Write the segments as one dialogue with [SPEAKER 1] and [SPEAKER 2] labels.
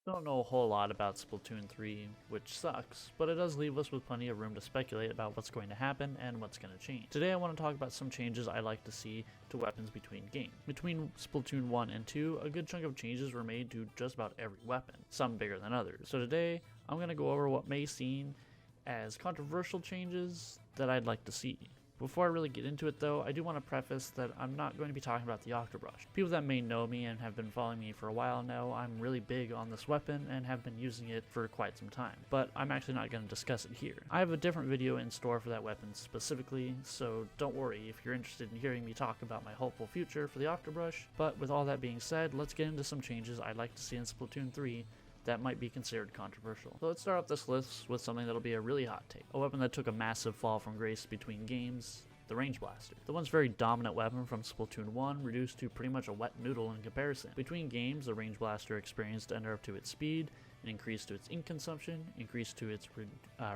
[SPEAKER 1] Don't know a whole lot about Splatoon 3, which sucks, but it does leave us with plenty of room to speculate about what's going to happen and what's going to change. Today I want to talk about some changes I'd like to see to weapons between games. Between Splatoon 1 and 2, a good chunk of changes were made to just about every weapon, some bigger than others. So today, I'm going to go over what may seem as controversial changes that I'd like to see. Before I really get into it though, I do want to preface that I'm not going to be talking about the Octobrush. People that may know me and have been following me for a while know I'm really big on this weapon and have been using it for quite some time, but I'm actually not going to discuss it here. I have a different video in store for that weapon specifically, so don't worry if you're interested in hearing me talk about my hopeful future for the Octobrush. But with all that being said, let's get into some changes I'd like to see in Splatoon 3 that might be considered controversial. So let's start off this list with something that'll be a really hot take. A weapon that took a massive fall from grace between games, the Range Blaster. The once very dominant weapon from Splatoon 1 reduced to pretty much a wet noodle in comparison. Between games, the Range Blaster experienced a nerf to its speed, an increase to its ink consumption, increase to its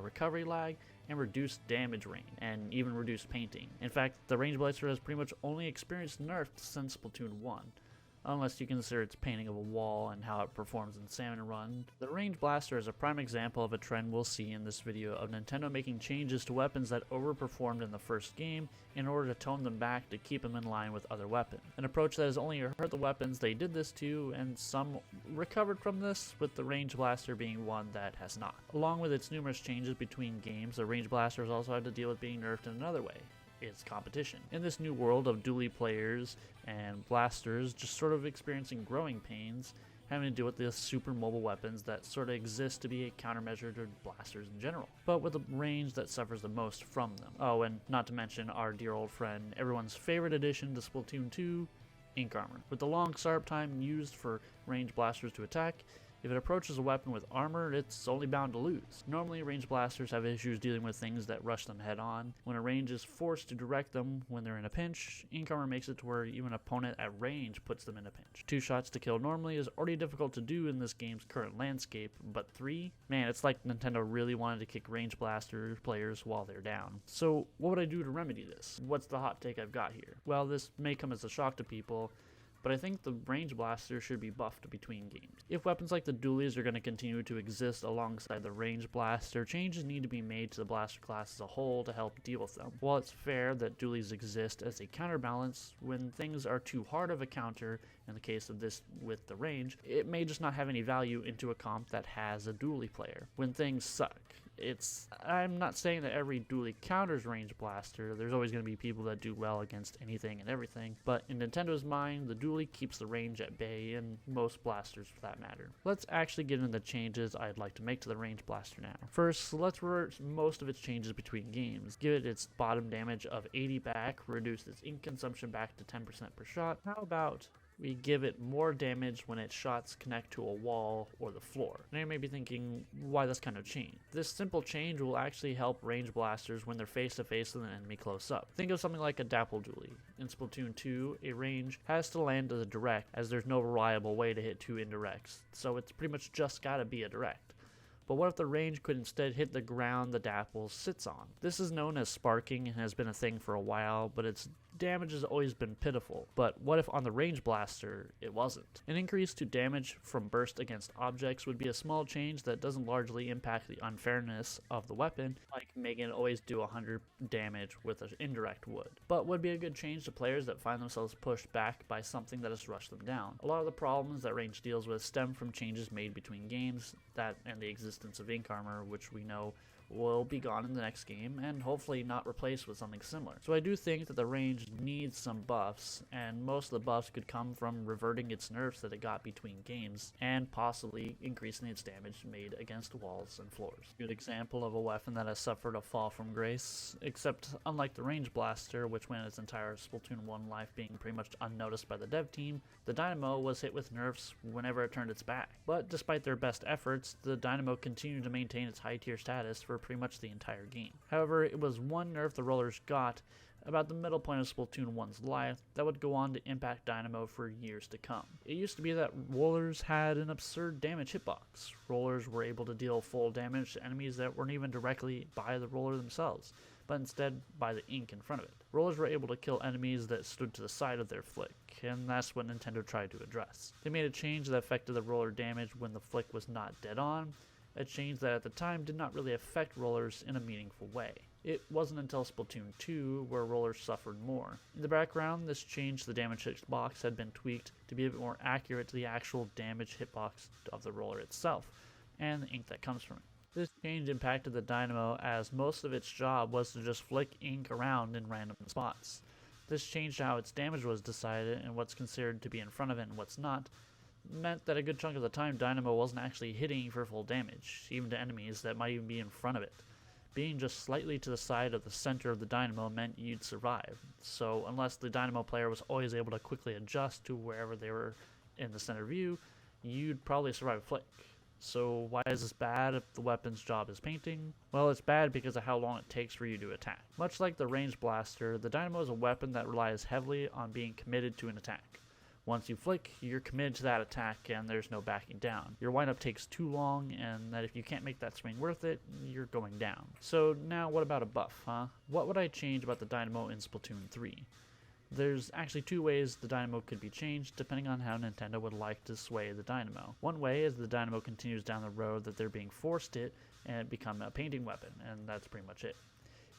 [SPEAKER 1] recovery lag, and reduced damage range, and even reduced painting. In fact, the Range Blaster has pretty much only experienced nerfs since Splatoon 1. Unless you consider its painting of a wall and how it performs in Salmon Run. The Range Blaster is a prime example of a trend we'll see in this video of Nintendo making changes to weapons that overperformed in the first game in order to tone them back to keep them in line with other weapons. An approach that has only hurt the weapons they did this to, and some recovered from this, with the Range Blaster being one that has not. Along with its numerous changes between games, the Range Blaster has also had to deal with being nerfed in another way. Its competition. In this new world of dually players and blasters just sort of experiencing growing pains, having to deal with the super mobile weapons that sort of exist to be a countermeasure to blasters in general, but with a range that suffers the most from them. Oh, and not to mention our dear old friend, everyone's favorite addition to Splatoon 2, Ink Armor. With the long startup time used for range blasters to attack, if it approaches a weapon with armor, it's only bound to lose. Normally, range blasters have issues dealing with things that rush them head on. When a range is forced to direct them when they're in a pinch, Ink Armor makes it to where even an opponent at range puts them in a pinch. 2 shots to kill normally is already difficult to do in this game's current landscape, but 3? Man, it's like Nintendo really wanted to kick range blaster players while they're down. So what would I do to remedy this? What's the hot take I've got here? Well, this may come as a shock to people, but I think the Range Blaster should be buffed between games. If weapons like the dualies are going to continue to exist alongside the Range Blaster, changes need to be made to the blaster class as a whole to help deal with them. While it's fair that dualies exist as a counterbalance, when things are too hard of a counter, in the case of this with the range, it may just not have any value into a comp that has a dually player. When things suck. I'm not saying that every dually counters Range Blaster, there's always going to be people that do well against anything and everything, but in Nintendo's mind, the dually keeps the range at bay, and most blasters for that matter. Let's actually get into the changes I'd like to make to the Range Blaster now. First, let's reverse most of its changes between games. Give it its bottom damage of 80 back, reduce its ink consumption back to 10% per shot. How about we give it more damage when its shots connect to a wall or the floor? Now you may be thinking why this kind of change. This simple change will actually help range blasters when they're face to face with an enemy close up. Think of something like a Dapple Dually. In Splatoon 2, a range has to land as a direct, as there's no reliable way to hit 2 indirects, so it's pretty much just gotta be a direct. But what if the range could instead hit the ground the Dapple sits on? This is known as sparking and has been a thing for a while, but its damage has always been pitiful. But what if on the Range Blaster, it wasn't? An increase to damage from burst against objects would be a small change that doesn't largely impact the unfairness of the weapon, like making it always do 100 damage with an indirect would, but would be a good change to players that find themselves pushed back by something that has rushed them down. A lot of the problems that range deals with stem from changes made between games, that and the existence of Ink Armor, which we know will be gone in the next game and hopefully not replaced with something similar. So I do think that the range needs some buffs, and most of the buffs could come from reverting its nerfs that it got between games and possibly increasing its damage made against walls and floors. Good example of a weapon that has suffered a fall from grace, except unlike the Range Blaster, which went its entire Splatoon 1 life being pretty much unnoticed by the dev team, the Dynamo was hit with nerfs whenever it turned its back. But despite their best efforts, the Dynamo continued to maintain its high tier status for pretty much the entire game. However, it was one nerf the rollers got about the middle point of Splatoon 1's life that would go on to impact Dynamo for years to come. It used to be that rollers had an absurd damage hitbox. Rollers were able to deal full damage to enemies that weren't even directly by the roller themselves, but instead by the ink in front of it. Rollers were able to kill enemies that stood to the side of their flick, and that's what Nintendo tried to address. They made a change that affected the roller damage when the flick was not dead on, a change that at the time did not really affect rollers in a meaningful way. It wasn't until Splatoon 2 where rollers suffered more. In the background, this change to the damage hitbox had been tweaked to be a bit more accurate to the actual damage hitbox of the roller itself, and the ink that comes from it. This change impacted the dynamo as most of its job was to just flick ink around in random spots. This changed how its damage was decided and what's considered to be in front of it and what's not, meant that a good chunk of the time Dynamo wasn't actually hitting for full damage, even to enemies that might even be in front of it. Being just slightly to the side of the center of the Dynamo meant you'd survive, so unless the Dynamo player was always able to quickly adjust to wherever they were in the center view, you'd probably survive a flick. So why is this bad if the weapon's job is painting? Well, it's bad because of how long it takes for you to attack. Much like the ranged blaster, the Dynamo is a weapon that relies heavily on being committed to an attack. Once you flick, you're committed to that attack and there's no backing down. Your windup takes too long, and that if you can't make that swing worth it, you're going down. So now what about a buff, huh? What would I change about the Dynamo in Splatoon 3? There's actually two ways the Dynamo could be changed depending on how Nintendo would like to sway the Dynamo. One way is the Dynamo continues down the road that they're being forced it and it become a painting weapon, and that's pretty much it.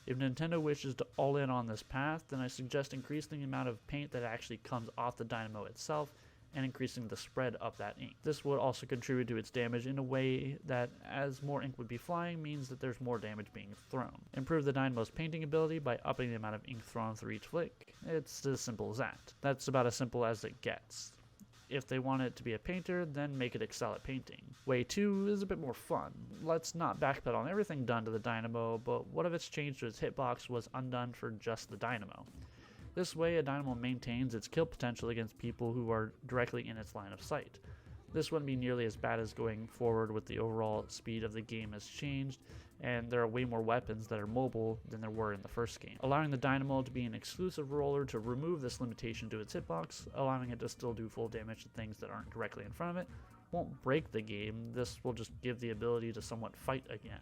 [SPEAKER 1] If Nintendo wishes to all in on this path, then I suggest increasing the amount of paint that actually comes off the Dynamo itself and increasing the spread of that ink. This would also contribute to its damage in a way that, as more ink would be flying, means that there's more damage being thrown. Improve the Dynamo's painting ability by upping the amount of ink thrown through each flick. It's as simple as that. That's about as simple as it gets. If they want it to be a painter, then make it excel at painting. Way 2 is a bit more fun. Let's not backpedal on everything done to the Dynamo, but what if its change to its hitbox was undone for just the Dynamo? This way, a Dynamo maintains its kill potential against people who are directly in its line of sight. This wouldn't be nearly as bad as going forward with the overall speed of the game has changed, and there are way more weapons that are mobile than there were in the first game. Allowing the Dynamo to be an exclusive roller to remove this limitation to its hitbox, allowing it to still do full damage to things that aren't directly in front of it, won't break the game. This will just give the ability to somewhat fight again,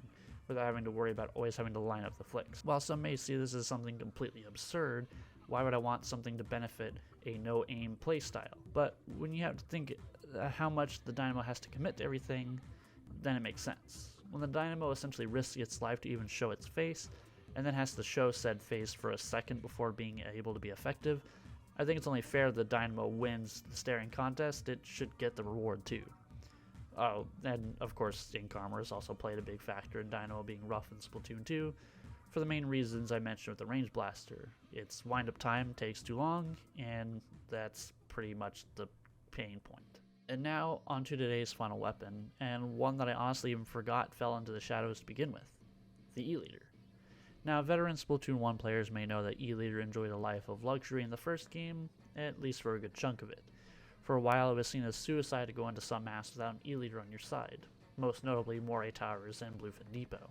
[SPEAKER 1] without having to worry about always having to line up the flicks. While some may see this as something completely absurd, why would I want something to benefit a no-aim playstyle? But when you have to think how much the Dynamo has to commit to everything, then it makes sense. When the Dynamo essentially risks its life to even show its face, and then has to show said face for a second before being able to be effective, I think it's only fair the Dynamo wins the staring contest. It should get the reward too. Oh, and of course ink armors also played a big factor in Dynamo being rough in Splatoon 2, for the main reasons I mentioned with the range blaster. Its wind-up time takes too long, and that's pretty much the pain point. And now, onto today's final weapon, and one that I honestly even forgot fell into the shadows to begin with, the E-Liter. Now, veteran Splatoon 1 players may know that E-Liter enjoyed a life of luxury in the first game, at least for a good chunk of it. For a while, it was seen as suicide to go into some maps without an E-Liter on your side, most notably Moray Towers and Bluefin Depot.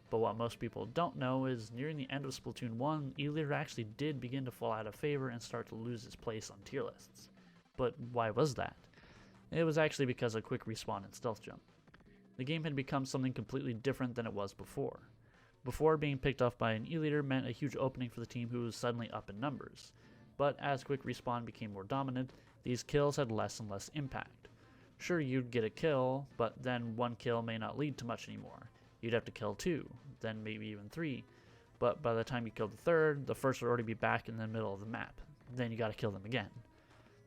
[SPEAKER 1] But what most people don't know is, nearing the end of Splatoon 1, E-Liter actually did begin to fall out of favor and start to lose its place on tier lists. But why was that? It was actually because of quick respawn and stealth jump. The game had become something completely different than it was before. Before, being picked off by an E-Liter meant a huge opening for the team who was suddenly up in numbers. But as quick respawn became more dominant, these kills had less and less impact. Sure, you'd get a kill, but then one kill may not lead to much anymore. You'd have to kill 2, then maybe even 3. But by the time you killed the third, the first would already be back in the middle of the map. Then you gotta kill them again.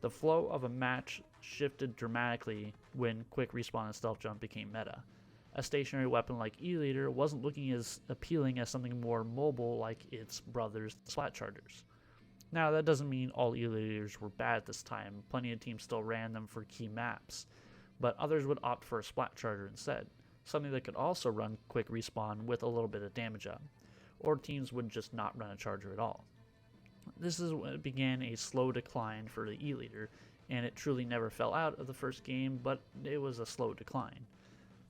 [SPEAKER 1] The flow of a match shifted dramatically when quick respawn and stealth jump became meta. A stationary weapon like E-Liter wasn't looking as appealing as something more mobile like its brothers, the Splat Chargers. Now, that doesn't mean all E-Liters were bad at this time. Plenty of teams still ran them for key maps, but others would opt for a Splat Charger instead, something that could also run quick respawn with a little bit of damage up, or teams would just not run a charger at all. This is when it began a slow decline for the E-Liter, and it truly never fell out of the first game, but it was a slow decline.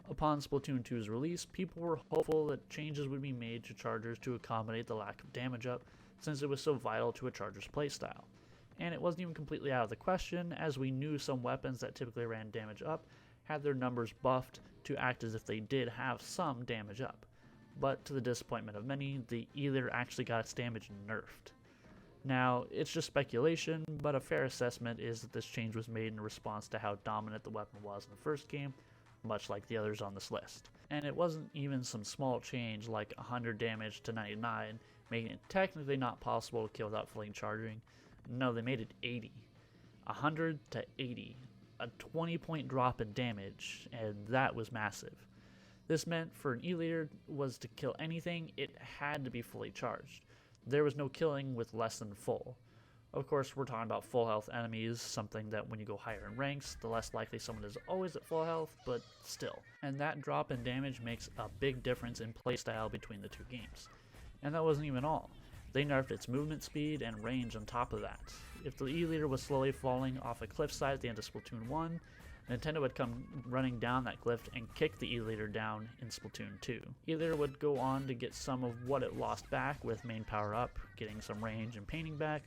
[SPEAKER 1] Upon Splatoon 2's release, people were hopeful that changes would be made to chargers to accommodate the lack of damage up, since it was so vital to a charger's playstyle. And it wasn't even completely out of the question, as we knew some weapons that typically ran damage up had their numbers buffed to act as if they did have some damage up. but to the disappointment of many, the E-liter actually got its damage nerfed. Now, it's just speculation, but a fair assessment is that this change was made in response to how dominant the weapon was in the first game, much like the others on this list. And it wasn't even some small change like 100 damage to 99, making it technically not possible to kill without fully charging. No, they made it 80. 100 to 80. A 20-point drop in damage, and that was massive. This meant for an E-liter was to kill anything, it had to be fully charged. There was no killing with less than full. Of course, we're talking about full health enemies, something that when you go higher in ranks, the less likely someone is always at full health, but still. And that drop in damage makes a big difference in playstyle between the two games. And that wasn't even all. They nerfed its movement speed and range on top of that. If the E-liter was slowly falling off a cliffside at the end of Splatoon 1, Nintendo would come running down that cliff and kick the E-liter down in Splatoon 2. E-liter would go on to get some of what it lost back with main power up, getting some range and painting back,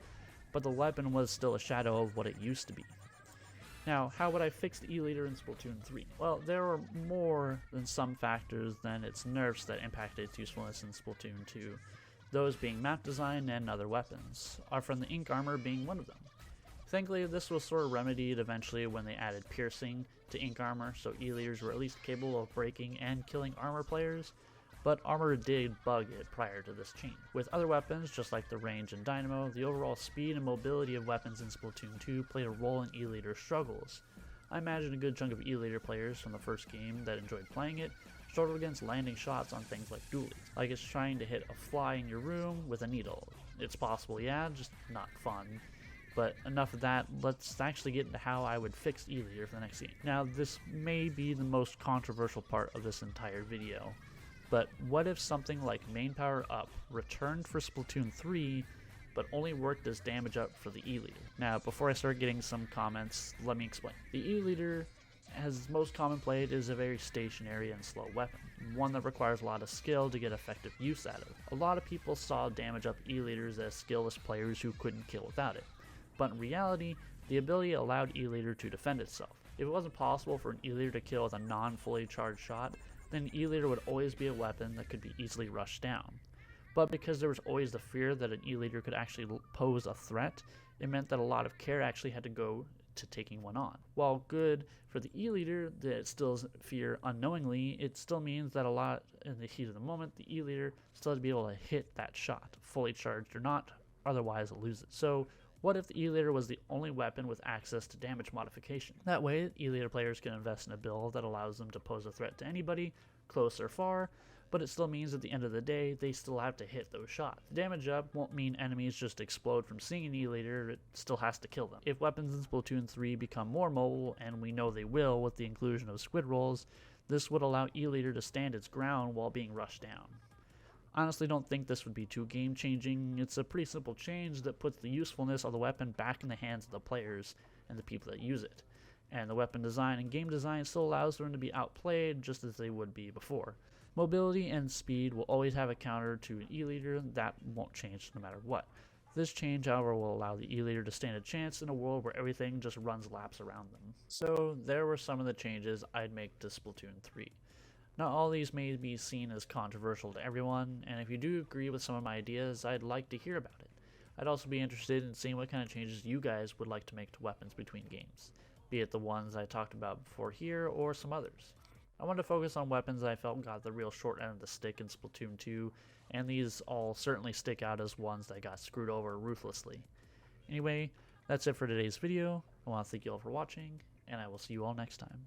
[SPEAKER 1] but the weapon was still a shadow of what it used to be. Now, how would I fix the E-liter in Splatoon 3? Well, there were more than some factors than its nerfs that impacted its usefulness in Splatoon 2, those being map design and other weapons, our friend the ink armor being one of them. Thankfully, this was sort of remedied eventually when they added piercing to ink armor, so E-liters were at least capable of breaking and killing armor players, but armor did bug it prior to this change. With other weapons, just like the range and dynamo, the overall speed and mobility of weapons in Splatoon 2 played a role in E-liter struggles. I imagine a good chunk of E-liter players from the first game that enjoyed playing it struggled against landing shots on things like dualies, like it's trying to hit a fly in your room with a needle. It's possible, yeah, just not fun. But enough of that, let's actually get into how I would fix E-liter for the next game. Now, this may be the most controversial part of this entire video, but what if something like main power up returned for Splatoon 3, but only worked as damage up for the E-liter? Now, before I start getting some comments, let me explain. The E-liter, as most common played, is a very stationary and slow weapon, one that requires a lot of skill to get effective use out of. A lot of people saw damage up E-liters as skillless players who couldn't kill without it. But in reality, the ability allowed E-liter to defend itself. If it wasn't possible for an E-liter to kill with a non-fully charged shot, then E-liter would always be a weapon that could be easily rushed down. But because there was always the fear that an E-liter could actually pose a threat, it meant that a lot of care actually had to go to taking one on. While good for the E-liter that it stills fear unknowingly, it still means that a lot in the heat of the moment, the E-liter still has to be able to hit that shot, fully charged or not, otherwise it loses. So what if the E-liter was the only weapon with access to damage modification? That way, E-liter players can invest in a build that allows them to pose a threat to anybody, close or far, but it still means at the end of the day, they still have to hit those shots. Damage up won't mean enemies just explode from seeing an E-liter, it still has to kill them. If weapons in Splatoon 3 become more mobile, and we know they will with the inclusion of squid rolls, this would allow E-liter to stand its ground while being rushed down. Honestly, don't think this would be too game-changing. It's a pretty simple change that puts the usefulness of the weapon back in the hands of the players and the people that use it. And the weapon design and game design still allows them to be outplayed just as they would be before. Mobility and speed will always have a counter to an E-liter, that won't change no matter what. This change, however, will allow the E-liter to stand a chance in a world where everything just runs laps around them. So there were some of the changes I'd make to Splatoon 3. Not all these may be seen as controversial to everyone, and if you do agree with some of my ideas, I'd like to hear about it. I'd also be interested in seeing what kind of changes you guys would like to make to weapons between games, be it the ones I talked about before here or some others. I wanted to focus on weapons I felt got the real short end of the stick in Splatoon 2, and these all certainly stick out as ones that got screwed over ruthlessly. Anyway, that's it for today's video. I want to thank you all for watching, and I will see you all next time.